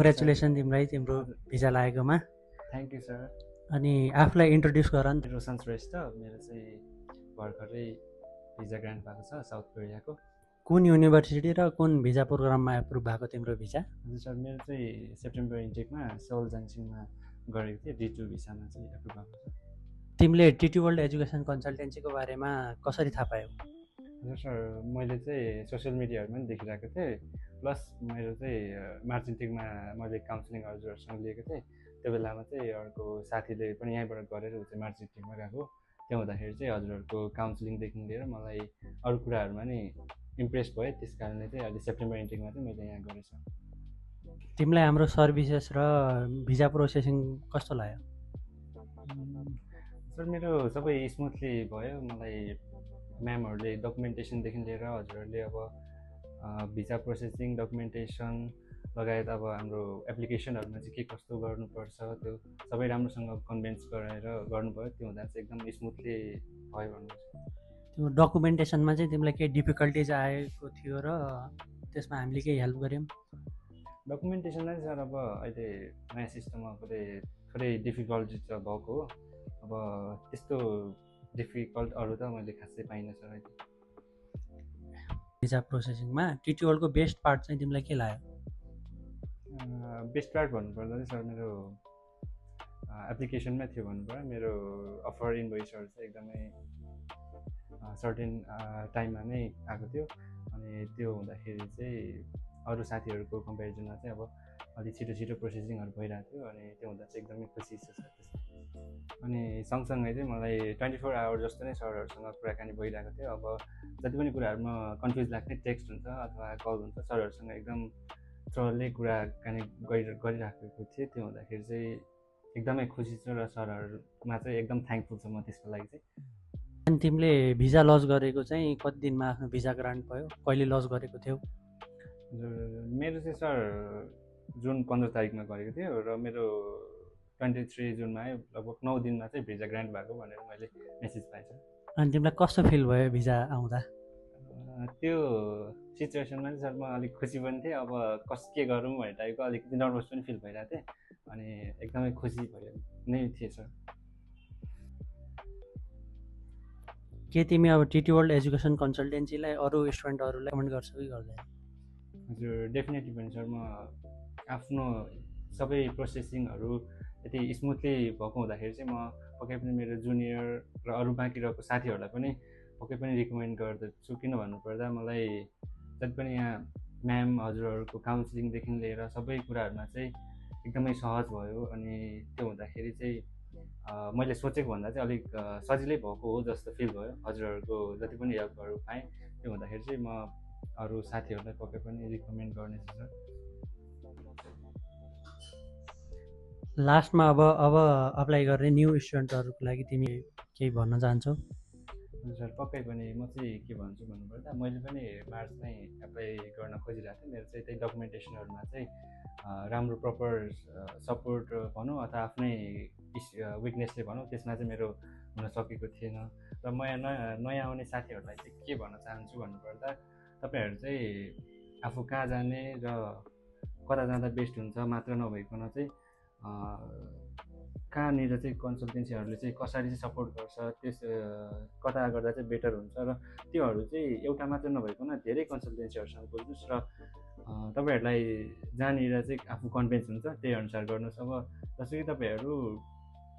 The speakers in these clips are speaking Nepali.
कङ्ग्रेचुलेसन तिमीलाई तिम्रो भिजा लागेकोमा। Thank you sir. अनि आफूलाई इन्ट्रोड्युस गर नि। रोशन श्रेष्ठ, मेरो चाहिँ भर्खरै भिजा ग्रान्ट भएको छ साउथ कोरियाको। कुन युनिभर्सिटी र कुन भिजा प्रोग्राममा एप्रुभ भएको तिम्रो भिजा? हजुर सर, मेरो चाहिँ सेप्टेम्बर इन्टेकमा सेउल जाङसिङमा गरेको थिएँ, D2 भिसामा चाहिँ एप्रुभ भएको छ। तिमीले टिटी वर्ल्ड एजुकेसन कन्सल्टेन्सीको बारेमा कसरी थाहा पायौ? हजुर सर, मैले चाहिँ सोसियल मिडियाहरूमा पनि देखिरहेको थिएँ, प्लस मेरो चाहिँ मार्चिन्टिङमा मैले काउन्सिलिङ हजुरहरूसँग लिएको थिएँ। त्यो बेलामा चाहिँ अर्को साथीले पनि यहीँबाट गरेर ऊ चाहिँ मार्चिन्टिङमा गएको। त्यो हुँदाखेरि चाहिँ हजुरहरूको काउन्सिलिङदेखि लिएर मलाई अरू कुराहरूमा नि इम्प्रेस भयो। त्यस कारणले चाहिँ अहिले सेप्टेम्बर इन्टेकमा चाहिँ मैले यहाँ गरेछु। तिमीलाई हाम्रो सर्भिसेस र भिजा प्रोसेसिङ कस्तो लाग्यो? सर, मेरो सबै स्मुथली भयो। मलाई म्यामहरूले डकुमेन्टेसनदेखि लिएर हजुरहरूले अब भिजा प्रोसेसिङ, डकुमेन्टेसन लगायत अब हाम्रो एप्लिकेसनहरूमा चाहिँ के कस्तो गर्नुपर्छ त्यो सबै राम्रोसँग कन्भिन्स गराएर गर्नुभयो। त्यो हुँदा चाहिँ एकदम स्मुथली भयो भन्नुहोस्। त्यो डकुमेन्टेसनमा चाहिँ तिमीलाई केही डिफिकल्टिज आएको थियो र त्यसमा हामीले केही हेल्प गऱ्यौँ? डकुमेन्टेसनमा चाहिँ सर अब अहिले नयाँ सिस्टममा थोरै डिफिकल्टी त भएको हो। अब त्यस्तो डिफिकल्ट अरू त मैले खासै पाइनँ सर अहिले। भिजा प्रोसेसिङमा टिटी वर्ल्डको बेस्ट पार्ट चाहिँ तिमीलाई के लाग्यो? बेस्ट पार्ट भन्नुपर्दा चाहिँ सर मेरो एप्लिकेसनमै थियो भन्नुपर्यो। मेरो अफर इन्भोइसहरू चाहिँ एकदमै सर्टेन टाइममा नै आएको थियो। अनि त्यो हुँदाखेरि चाहिँ अरू साथीहरूको कम्पेरिजनमा चाहिँ अब अलिक छिटो छिटो प्रोसेसिङहरू भइरहेको थियो। अनि त्यो हुँदा चाहिँ एकदमै खुसी छ सर त्यसमा। अनि सँगसँगै चाहिँ मलाई 24 आवर जस्तो नै सरहरूसँग कुराकानी भइरहेको थियो। अब जति पनि कुराहरूमा कन्फ्युज लाग्ने टेक्स्ट हुन्छ अथवा कल हुन्छ, सरहरूसँग एकदम थ्रोली कुराकानी गरिराखेको थिएँ। त्यो हुँदाखेरि चाहिँ एकदमै खुसी छु र सरहरूमा चाहिँ एकदम थ्याङ्कफुल छ म त्यसको लागि चाहिँ। अनि तिमीले भिजा लज गरेको चाहिँ कति दिनमा आफ्नो भिजा ग्रान्ट भयो? कहिले लज गरेको थियौ? मेरो चाहिँ सर जुन 15 तारिकमा गरेको थियो र मेरो 23 जुनमा आयो। लगभग 9 दिनमा चाहिँ भिजा ग्रान्ट भएको भनेर मैले मेसेज पाएँ सर। अनि तिमीलाई कस्तो फिल भयो भिजा आउँदा? त्यो सिचुएसनमा चाहिँ सर म अलिक खुसी पनि थिएँ। अब के गरौँ भन्ने टाइपको अलिकति नर्भस पनि फिल भइरहेको थिएँ। अनि एकदमै खुसी भयो नै थिएँ सर। के तिमी अब टिटी वर्ल्ड एजुकेसन कन्सल्टेन्सीलाई अरू स्टुडेन्टहरूलाई कमेन्ट गर्छौ कि गर्दैन? हजुर, डेफिनेटली पनि सर। म आफ्नो सबै प्रोसेसिङहरू यति स्मुथली भएको हुँदाखेरि चाहिँ म पक्कै पनि मेरो जुनियर र अरू बाँकी रहेको साथीहरूलाई पनि पक्कै पनि रिकमेन्ड गर्दछु। किन भन्नुपर्दा मलाई जति पनि यहाँ म्याम हजुरहरूको काउन्सिलिङदेखि लिएर सबै कुराहरूमा चाहिँ एकदमै सहज भयो। अनि त्यो हुँदाखेरि चाहिँ मैले सोचेको भन्दा चाहिँ अलिक सजिलै भएको हो जस्तो फिल भयो। हजुरहरूको जति पनि हेल्पहरू पाएँ त्यो हुँदाखेरि चाहिँ म अरू साथीहरूलाई पक्कै पनि रिकमेन्ड गर्नेछु सर। लास्टमा अब अप्लाई गर्ने न्यू स्टुडेन्टहरूको लागि तिमी केही भन्न चाहन्छौ? सर, पक्कै पनि म चाहिँ के भन्छु भन्नुपर्दा मैले पनि मार्चमै एप्लाई गर्न खोजिरहेको थिएँ। मेरो चाहिँ त्यही डकुमेन्टेसनहरूमा चाहिँ राम्रो प्रपर सपोर्ट भनौँ अथवा आफ्नै विकनेसले भनौँ, त्यसमा चाहिँ मेरो हुन सकेको थिएन। र म नयाँ आउने साथीहरूलाई चाहिँ के भन्न चाहन्छु भन्नुपर्दा तपाईँहरू चाहिँ आफू कहाँ जाने र कता जाँदा बेस्ट हुन्छ मात्र नभइकन चाहिँ कहाँनिर चाहिँ कन्सल्टेन्सीहरूले चाहिँ कसरी चाहिँ सपोर्ट गर्छ, त्यस कता गर्दा चाहिँ बेटर हुन्छ र त्योहरू चाहिँ एउटा मात्र नभइकन धेरै कन्सल्टेन्सीहरूसँग बुझ्नुहोस् र तपाईँहरूलाई जहाँनिर चाहिँ आफू कन्भिन्स हुन्छ त्यही अनुसार गर्नुहोस्। अब जस्तो कि तपाईँहरू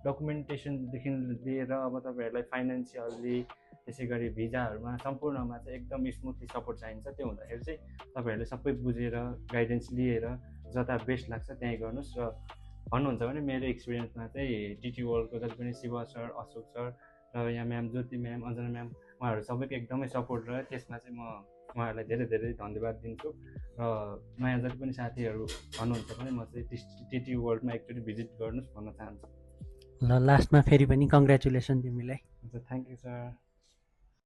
डकुमेन्टेसनदेखि लिएर अब तपाईँहरूलाई फाइनेन्सियल्ली त्यसै गरी भिजाहरूमा सम्पूर्णमा चाहिँ एकदम स्मुथली सपोर्ट चाहिन्छ। त्यो हुँदाखेरि चाहिँ तपाईँहरूले सबै बुझेर गाइडेन्स लिएर जता बेस्ट लाग्छ त्यहीँ गर्नुहोस्। र भन्नुहुन्छ भने मेरो एक्सपिरियन्समा चाहिँ टिटी वर्ल्डको जति पनि शिव सर, अशोक सर र यहाँ म्याम ज्योति म्याम, अञ्जना म्याम, उहाँहरू सबैको एकदमै सपोर्ट रह्यो। त्यसमा चाहिँ म उहाँहरूलाई धेरै धेरै धन्यवाद दिन्छु। र नयाँ जति पनि साथीहरू भन्नुहुन्छ भने म चाहिँ टिटी वर्ल्डमा एकचोटि भिजिट गर्नुहोस् भन्न चाहन्छु। ल लास्टमा फेरि पनि कङ्ग्रेचुलेसन तिमीलाई। हुन्छ, थ्याङ्क यू सर।